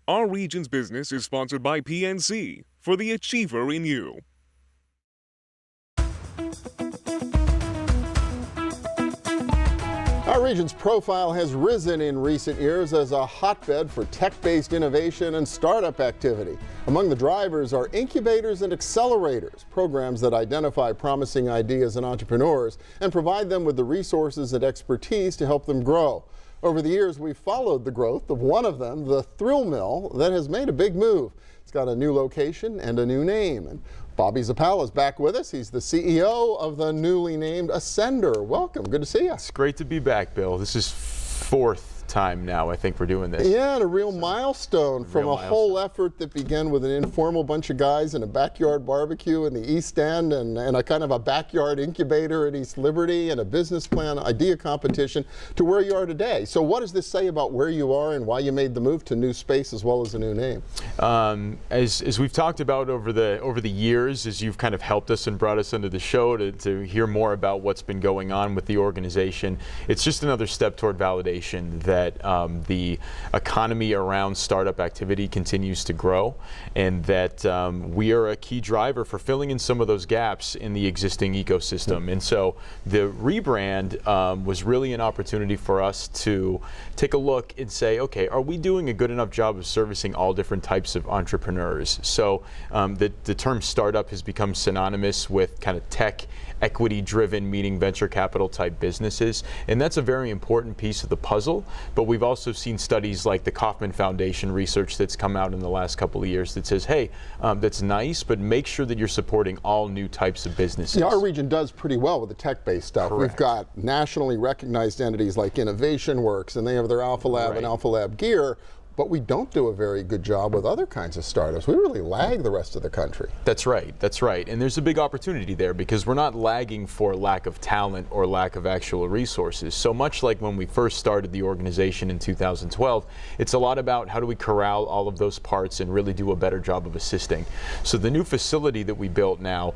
Our region's business is sponsored by PNC for the achiever in you. Our region's profile has risen in recent years as a hotbed for tech-based innovation and startup activity. Among the drivers are incubators and accelerators, programs that identify promising ideas and entrepreneurs and provide them with the resources and expertise to help them grow. Over the years, we've followed the growth of one of them, the Thrill Mill, that has made a big move. It's got a new location and a new name. And Bobby Zappala is back with us. He's the CEO of the newly named Ascender. Welcome. Good to see you. It's great to be back, Bill. This is fourth time now I think we're doing this. Yeah, and a real milestone from a whole effort that began with an informal bunch of guys in a backyard barbecue in the East End and a kind of a backyard incubator at East Liberty and a business plan idea competition to where you are today. So what does this say about where you are and why you made the move to new space as well as a new name? As we've talked about over the years, as you've kind of helped us and brought us into the show to hear more about what's been going on with the organization, it's just another step toward validation that the economy around startup activity continues to grow, and that we are a key driver for filling in some of those gaps in the existing ecosystem. And so the rebrand was really an opportunity for us to take a look and say, okay, are we doing a good enough job of servicing all different types of entrepreneurs? So the term startup has become synonymous with kind of tech, equity-driven, meaning venture capital type businesses, and that's a very important piece of the puzzle. But we've also seen studies like the Kauffman Foundation research that's come out in the last couple of years that says, hey, that's nice, but make sure that you're supporting all new types of businesses. Yeah, our region does pretty well with the tech-based stuff. Correct. We've got nationally recognized entities like Innovation Works, and they have their Alpha Lab and Alpha Lab gear. But we don't do a very good job with other kinds of startups. We really lag the rest of the country. That's right, that's right. And there's a big opportunity there because we're not lagging for lack of talent or lack of actual resources. So much like when we first started the organization in 2012, it's a lot about how do we corral all of those parts and really do a better job of assisting. So the new facility that we built now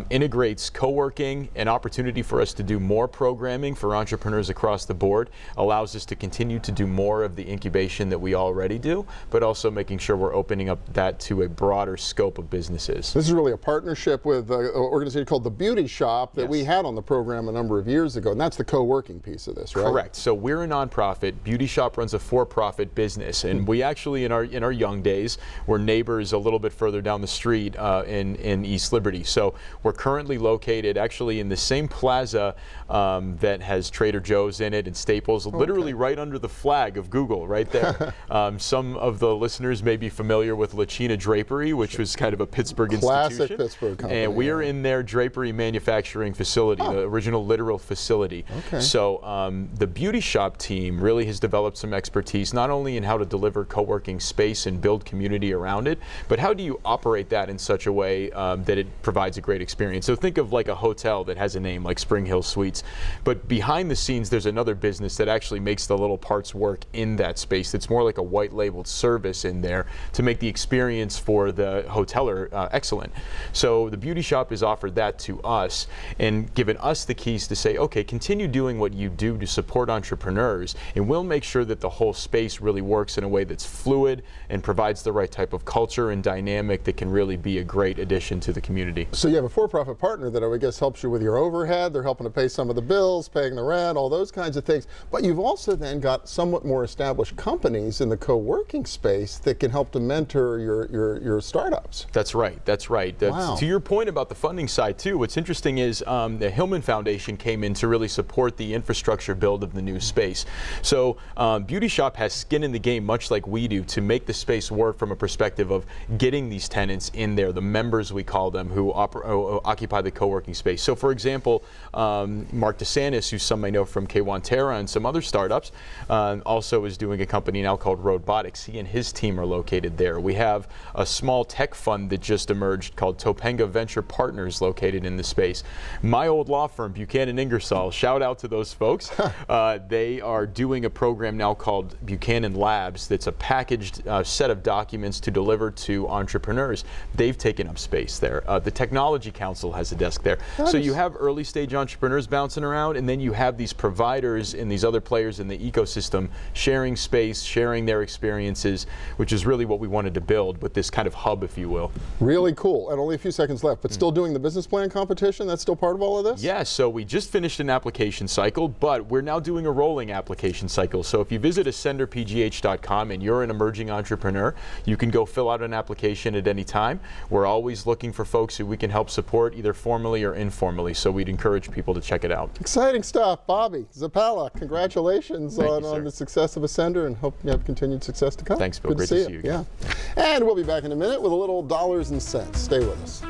integrates co-working, an opportunity for us to do more programming for entrepreneurs across the board, allows us to continue to do more of the incubation that we already do, but also making sure we're opening up that to a broader scope of businesses. This is really a partnership with an organization called the Beauty Shop that we had on the program a number of years ago, and that's the co-working piece of this, right? Correct. So we're a nonprofit. Beauty Shop runs a for-profit business, and we actually, in our young days, were neighbors a little bit further down the street in East Liberty. So we're currently located actually in the same plaza that has Trader Joe's in it and Staples, literally right under the flag of Google, right there. Some of the listeners may be familiar with Lachina Drapery, which was kind of a Pittsburgh Classic institution. Pittsburgh company. And we are in their drapery manufacturing facility, the original literal facility. So the Beauty Shop team really has developed some expertise, not only in how to deliver co-working space and build community around it, but how do you operate that in such a way that it provides a great experience. So think of like a hotel that has a name like Spring Hill Suites, but behind the scenes there's another business that actually makes the little parts work in that space. It's more like a white labeled service in there to make the experience for the hoteler excellent. So the Beauty Shop has offered that to us and given us the keys to say, okay, continue doing what you do to support entrepreneurs, and we'll make sure that the whole space really works in a way that's fluid and provides the right type of culture and dynamic that can really be a great addition to the community. So you have a for-profit partner that I guess helps you with your overhead. They're helping to pay some of the bills, paying the rent, all those kinds of things. But you've also then got somewhat more established companies in the co-working space that can help to mentor your startups. That's right, that's right. Wow. To your point about the funding side too, what's interesting is the Hillman Foundation came in to really support the infrastructure build of the new space. So Beauty Shop has skin in the game, much like we do, to make the space work from a perspective of getting these tenants in there, the members we call them, who occupy the co-working space. So for example, Mark DeSantis, who some may know from K1 Terra and some other startups, also is doing a company now called Robotics. He and his team are located there. We have a small tech fund that just emerged called Topanga Venture Partners located in the space. My old law firm, Buchanan Ingersoll, shout out to those folks. They are doing a program now called Buchanan Labs that's a packaged set of documents to deliver to entrepreneurs. They've taken up space there. The Technology Council has a desk there. So you have early stage entrepreneurs bouncing around, and then you have these providers and these other players in the ecosystem sharing space, sharing their experiences, which is really what we wanted to build with this kind of hub, if you will. Really cool. And only a few seconds left, but still doing the business plan competition? That's still part of all of this? Yeah, so we just finished an application cycle, but we're now doing a rolling application cycle. So if you visit ascenderpgh.com and you're an emerging entrepreneur, you can go fill out an application at any time. We're always looking for folks who we can help support either formally or informally, so we'd encourage people to check it out. Exciting stuff. Bobby Zappala, congratulations on the success of Ascender, and hope you have continued success to come. Thanks, Bill. Good Great to to see see you you. again. Yeah. And we'll be back in a minute with a little dollars and cents. Stay with us.